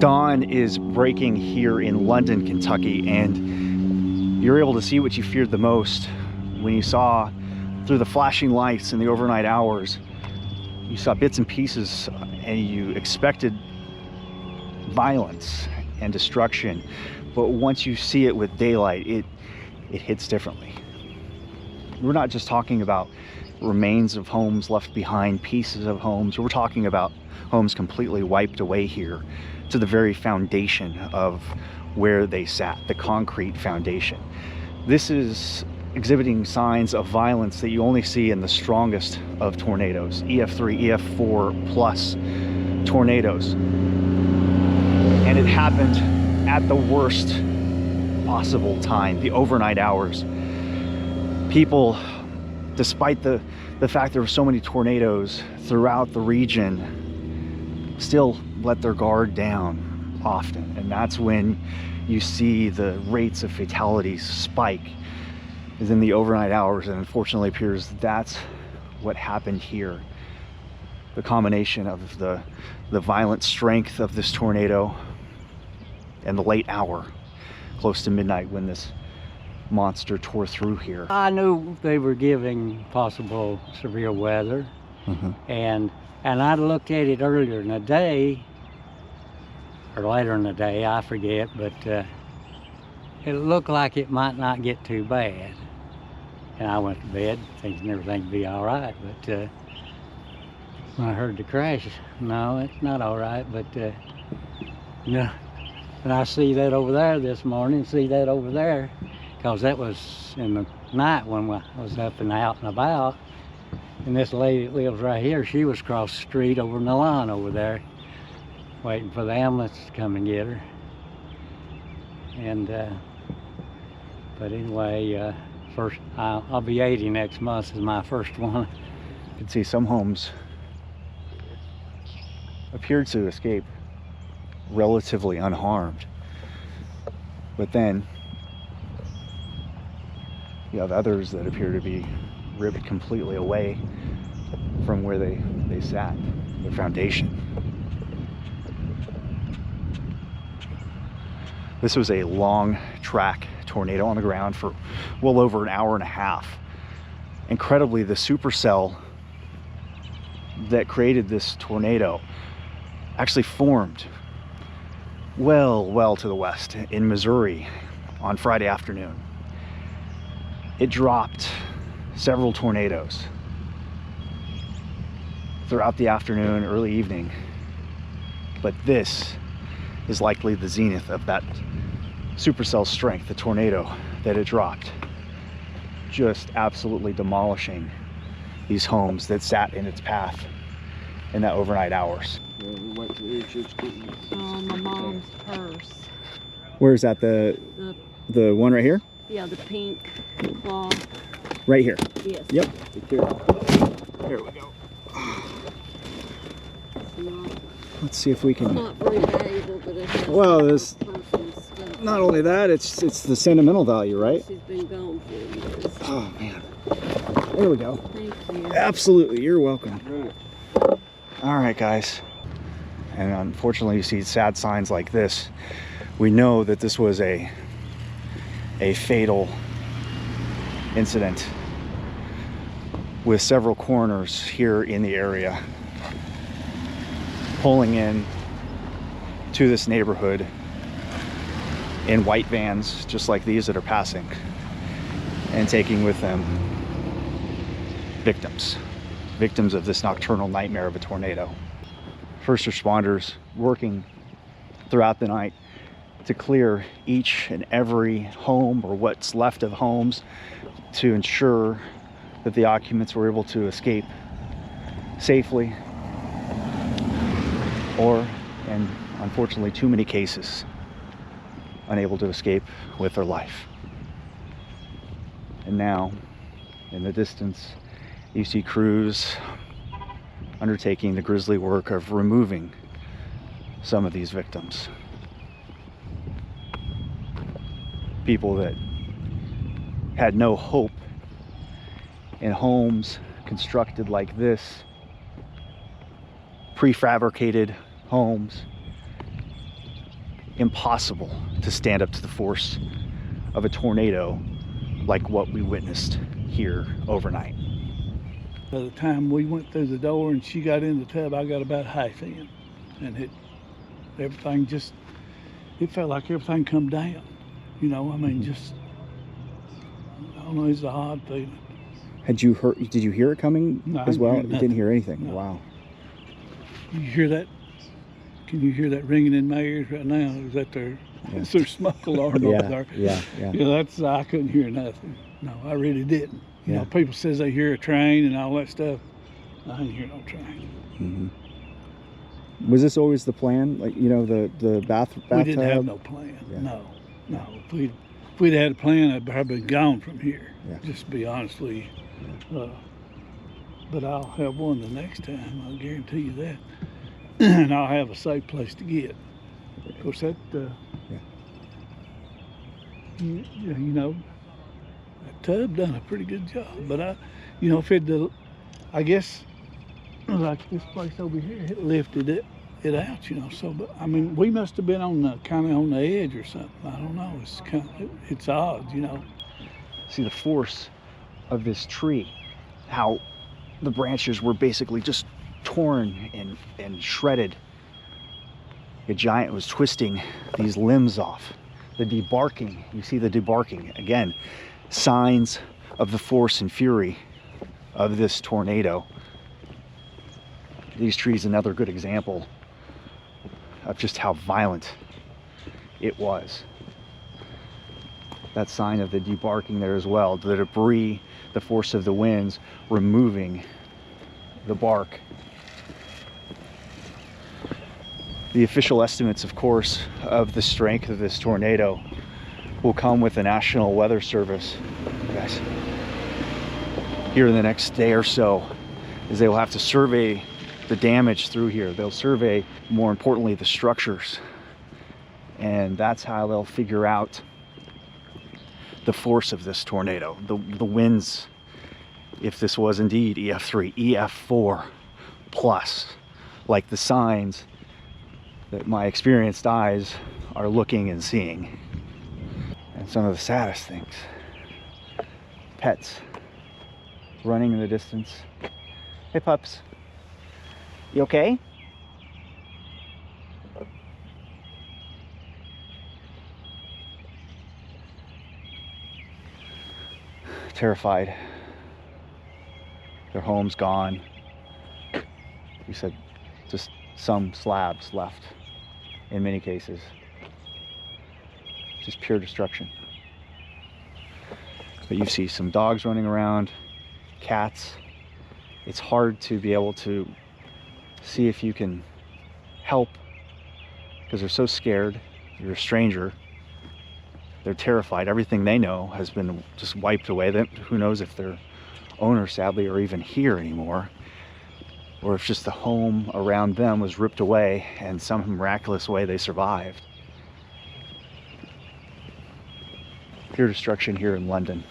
Dawn is breaking here in London, Kentucky, and you're able to see what you feared the most when you saw through the flashing lights in the overnight hours. You saw bits and pieces and you expected violence and destruction, but once you see it with daylight, it hits differently. We're not just talking about remains of homes left behind, pieces of homes. We're talking about homes completely wiped away here to the very foundation of where they sat, the concrete foundation. This is exhibiting signs of violence that you only see in the strongest of tornadoes, EF3, EF4 plus tornadoes. And it happened at the worst possible time, the overnight hours. People, despite the fact there were so many tornadoes throughout the region, still let their guard down often. And that's when you see the rates of fatalities spike, is in the overnight hours. And unfortunately appears that's what happened here. The combination of the violent strength of this tornado and the late hour, close to midnight, when this monster tore through here. I knew they were giving possible severe weather, and I looked at it earlier in the day, or later in the day, I forget, but it looked like it might not get too bad. And I went to bed thinking everything would be all right, but when I heard the crash, no, it's not all right, but no. And I see that over there this morning, see that over there, because that was in the night when I was up and out and about. And this lady that lives right here, she was across the street over in the lawn over there, waiting for the ambulance to come and get her. And, but anyway, first, I'll be 80 next month, is my first one. You can see some homes appeared to escape relatively unharmed, but then you have others that appear to be ripped completely away from where they sat, their foundation. This was a long track tornado on the ground for well over an hour and a half. Incredibly, the supercell that created this tornado actually formed well to the west in Missouri on Friday afternoon. It dropped several tornadoes throughout the afternoon, early evening, but this is likely the zenith of that supercell strength, the tornado that it dropped, just absolutely demolishing these homes that sat in its path in that overnight hours. My mom's purse. Where is that? The one right here? Yeah, the pink cloth. Right here. Yes. Yep. Here we go. Let's see if we can. Not very valuable, but it has Well, this. person's stuff. Not only that, it's the sentimental value, right? She's been gone for years. Oh man. There we go. Thank you. Absolutely, you're welcome. All right, guys. And unfortunately, you see sad signs like this. We know that this was a fatal incident, with several coroners here in the area pulling in to this neighborhood in white vans just like these that are passing, and taking with them victims of this nocturnal nightmare of a tornado. First responders working throughout the night to clear each and every home, or what's left of homes, to ensure that the occupants were able to escape safely, or, and unfortunately too many cases, unable to escape with their life. And now, in the distance, you see crews undertaking the grisly work of removing some of these victims. People that had no hope in homes constructed like this, prefabricated homes impossible to stand up to the force of a tornado like what we witnessed here overnight. By the time we went through the door and she got in the tub, I got about half in, and everything just, it felt like everything come down. You know, I mean, just, I don't know, it's an odd feeling. Did you hear it coming No, I as well? didn't You hear didn't hear anything. No. Wow. You hear that? Can you hear that ringing in my ears right now? Is that their, Yeah. it's their smoke alarm over there? Yeah. Yeah, I couldn't hear nothing. No, I really didn't. You Yeah. know, people says they hear a train and all that stuff. I didn't hear no train. Mm-hmm. Was this always the plan? Like, you know, the bathtub? We didn't have no plan. Yeah. No. If we'd had a plan, I'd probably been gone from here. Yeah. Just to be honest with you. But I'll have one the next time. I'll guarantee you that. And I'll have a safe place to get. Of course, that. You know, that tub done a pretty good job. But you know, I guess like this place over here, it lifted it out, you know. So, but I mean, we must have been kind of on the edge or something. I don't know. It's odd, you know. See the force of this tree, how the branches were basically just torn and shredded. A giant was twisting these limbs off. The debarking, you see the debarking again, signs of the force and fury of this tornado. These trees, another good example of just how violent it was. That sign of the debarking there as well, the debris, the force of the winds removing the bark. The official estimates, of course, of the strength of this tornado will come with the National Weather Service, guys, here in the next day or so, as they will have to survey the damage through here. They'll survey, more importantly, the structures, and that's how they'll figure out the force of this tornado, the winds, if this was indeed EF3, EF4 plus, like the signs that my experienced eyes are looking and seeing. And some of the saddest things, pets running in the distance. Hey pups, you okay? Terrified. Their home's gone. We said just some slabs left in many cases. Just pure destruction. But you see some dogs running around, cats. It's hard to be able to see if you can help because they're so scared. You're a stranger. They're terrified. Everything they know has been just wiped away. Who knows if their owners, sadly, are even here anymore, or if just the home around them was ripped away and some miraculous way they survived. Pure destruction here in London.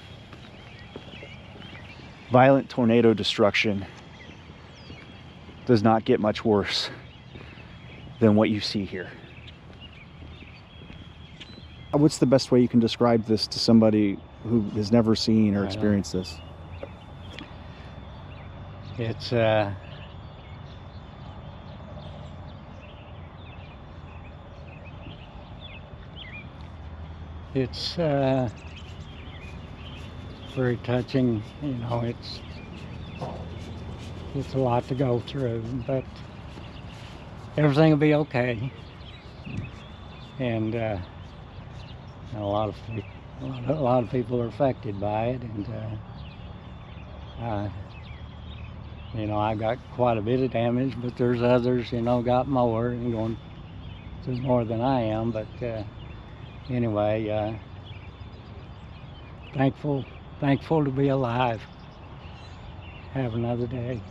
Violent tornado destruction does not get much worse than what you see here. What's the best way you can describe this to somebody who has never seen or experienced this? It's very touching, you know. It's a lot to go through, but everything will be okay. And a lot of people are affected by it, and you know, I got quite a bit of damage, but there's others, you know, got more and going through more than I am. But anyway, thankful to be alive. Have another day.